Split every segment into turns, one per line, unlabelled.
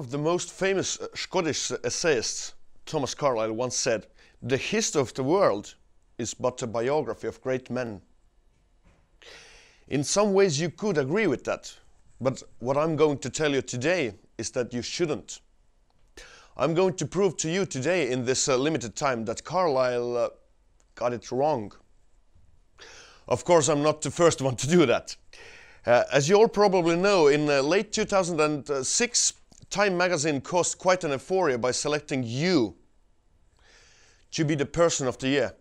of the most famous Scottish essayists, Thomas Carlyle, once said, "The history of the world is but a biography of great men." In some ways you could agree with that, but what I'm going to tell you today is that you shouldn't. I'm going to prove to you today in this limited time that Carlyle got it wrong. Of course, I'm not the first one to do that. As you all probably know, in late 2006, Time magazine caused quite an euphoria by selecting you to be the person of the year.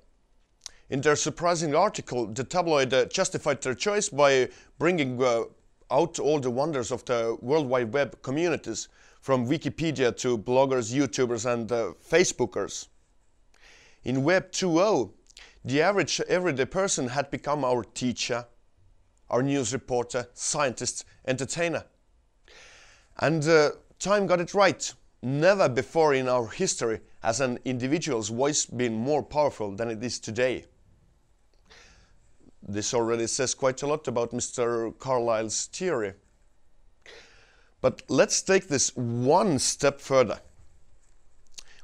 In their surprising article, the tabloid justified their choice by bringing out all the wonders of the World Wide Web communities, from Wikipedia to bloggers, YouTubers and Facebookers. In Web 2.0, the average everyday person had become our teacher, our news reporter, scientist, entertainer. And Time got it right. Never before in our history has an individual's voice been more powerful than it is today. This already says quite a lot about Mr. Carlyle's theory. But let's take this one step further.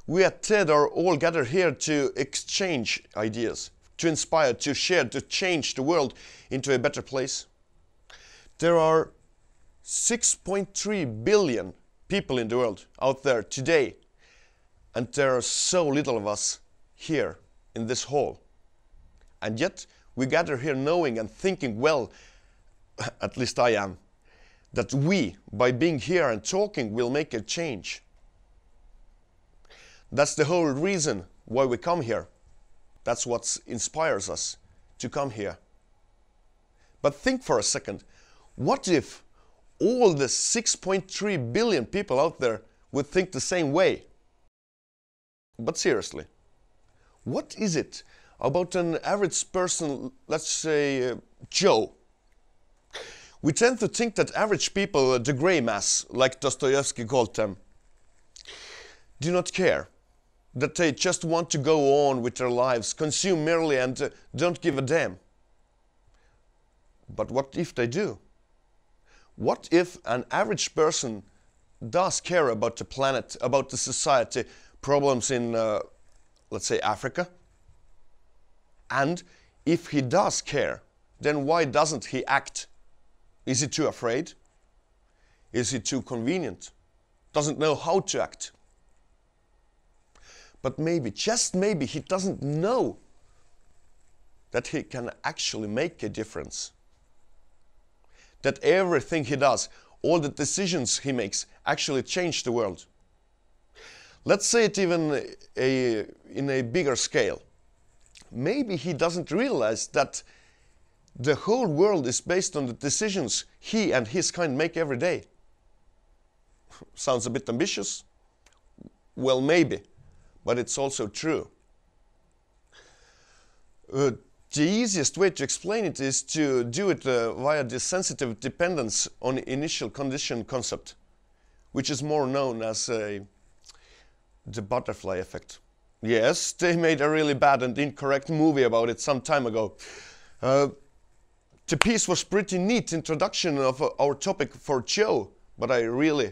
We at TED are all gathered here to exchange ideas, to inspire, to share, to change the world into a better place. There are 6.3 billion people in the world out there today, and there are so little of us here in this hall. And yet we gather here knowing and thinking, well, at least I am, that we, by being here and talking, will make a change. That's the whole reason why we come here. That's what inspires us to come here. But think for a second, what if all the 6.3 billion people out there would think the same way? But seriously, what is it about an average person, let's say Joe? We tend to think that average people, the grey mass, like Dostoevsky called them, do not care. That they just want to go on with their lives, consume merely and don't give a damn. But what if they do? What if an average person does care about the planet, about the society, problems in, let's say, Africa? And if he does care, then why doesn't he act? Is he too afraid? Is he too convenient? Doesn't know how to act? But maybe, just maybe, he doesn't know that he can actually make a difference. That everything he does, all the decisions he makes, actually change the world. Let's say it even in a bigger scale. Maybe he doesn't realize that the whole world is based on the decisions he and his kind make every day. Sounds a bit ambitious? Well, maybe, but it's also true. The easiest way to explain it is to do it via the sensitive dependence on initial condition concept, which is more known as the butterfly effect. Yes, they made a really bad and incorrect movie about it some time ago. The piece was pretty neat introduction of our topic for Joe, but I really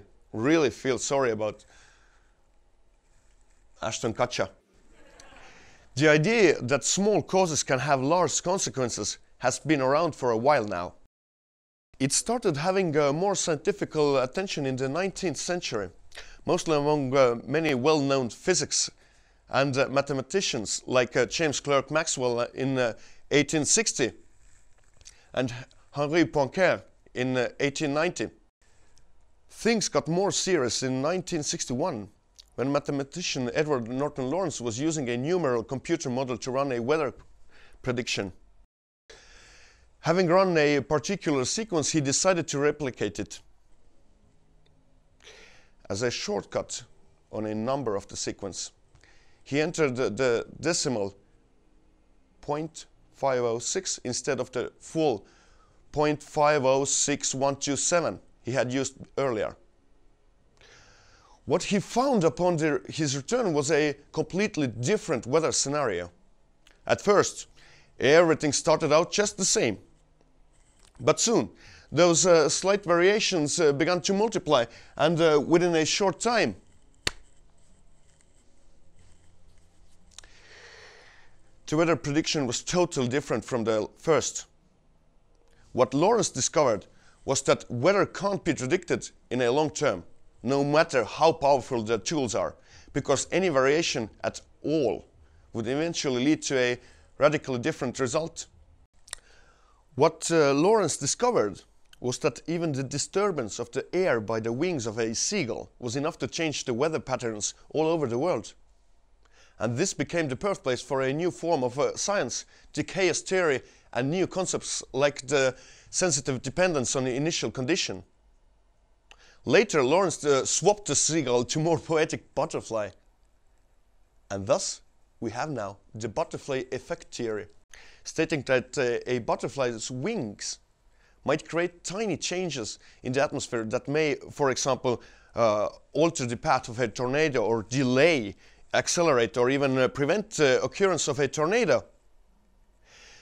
feel sorry about Ashton Kutcher. The idea that small causes can have large consequences has been around for a while now. It started having more scientific attention in the 19th century, mostly among many well-known physics and mathematicians like James Clerk Maxwell in 1860 and Henri Poincaré in 1890. Things got more serious in 1961 when mathematician Edward Norton Lawrence was using a numeral computer model to run a weather prediction. Having run a particular sequence, he decided to replicate it as a shortcut on a number of the sequence. He entered the decimal 0.506 instead of the full 0.506127 he had used earlier. What he found upon his return was a completely different weather scenario. At first, everything started out just the same. But soon, those slight variations began to multiply, and within a short time, the weather prediction was totally different from the first. What Lorentz discovered was that weather can't be predicted in a long term, no matter how powerful the tools are, because any variation at all would eventually lead to a radically different result. What Lorentz discovered was that even the disturbance of the air by the wings of a seagull was enough to change the weather patterns all over the world. And this became the birthplace for a new form of science, the chaos theory, and new concepts like the sensitive dependence on the initial condition. Later, Lorentz swapped the seagull to more poetic butterfly. And thus, we have now the butterfly effect theory, stating that a butterfly's wings might create tiny changes in the atmosphere that may, for example, alter the path of a tornado or delay, accelerate, or even prevent the occurrence of a tornado.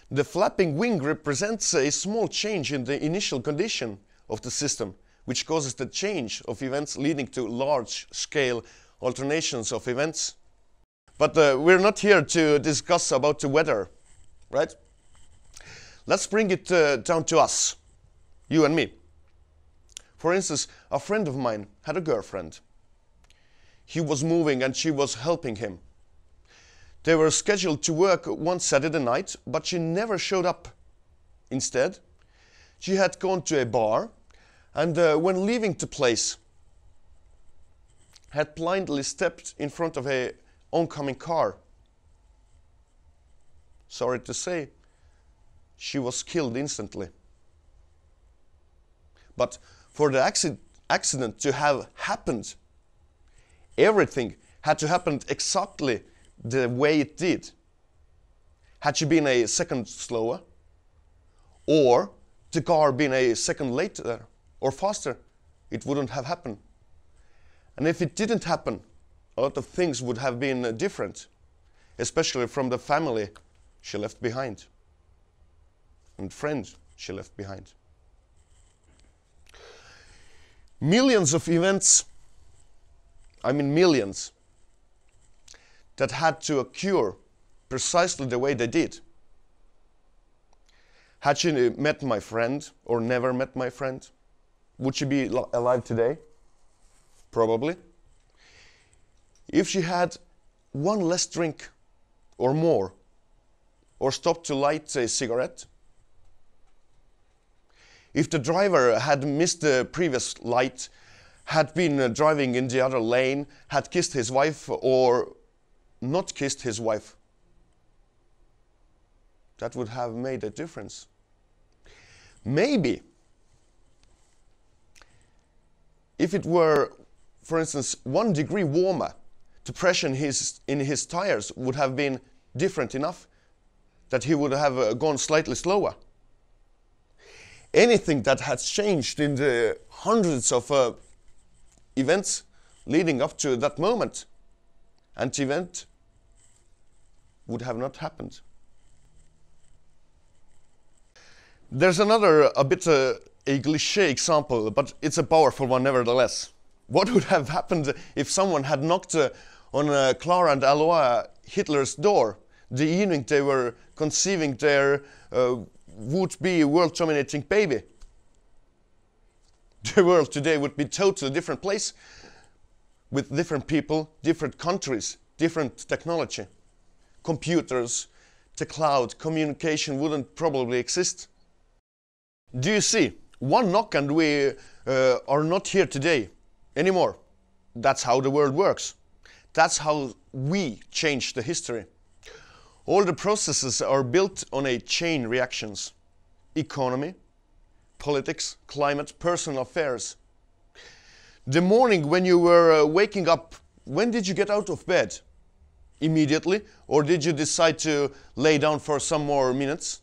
The flapping wing represents a small change in the initial condition of the system, which causes the change of events leading to large-scale alternations of events. But we're not here to discuss about the weather, right? Let's bring it down to us, you and me. For instance, a friend of mine had a girlfriend. He was moving and she was helping him. They were scheduled to work one Saturday night, but she never showed up. Instead, she had gone to a bar, and when leaving the place, had blindly stepped in front of an oncoming car. Sorry to say, she was killed instantly. But for the accident to have happened, everything had to happen exactly the way it did. Had she been a second slower, or the car been a second later or faster, it wouldn't have happened. And if it didn't happen, a lot of things would have been different, especially from the family she left behind and friends she left behind. Millions of events, I mean millions, that had to occur precisely the way they did. Had she met my friend or never met my friend, would she be alive today? Probably. If she had one less drink or more, or stopped to light a cigarette, if the driver had missed the previous light, had been driving in the other lane, had kissed his wife or not kissed his wife, that would have made a difference. Maybe if it were, for instance, 1 degree warmer, the pressure in his tires would have been different enough that he would have gone slightly slower. Anything that has changed in the hundreds of events leading up to that moment, and the event would have not happened. There's another, a bit a cliché example, but it's a powerful one nevertheless. What would have happened if someone had knocked on Clara and Alois Hitler's door the evening they were conceiving their would-be world-dominating baby? The world today would be a totally different place, with different people, different countries, different technology. Computers, the cloud, communication wouldn't probably exist. Do you see? One knock and we are not here today anymore. That's how the world works. That's how we change the history. All the processes are built on a chain reactions. Economy, politics, climate, personal affairs. The morning when you were waking up, when did you get out of bed? Immediately? Or did you decide to lay down for some more minutes?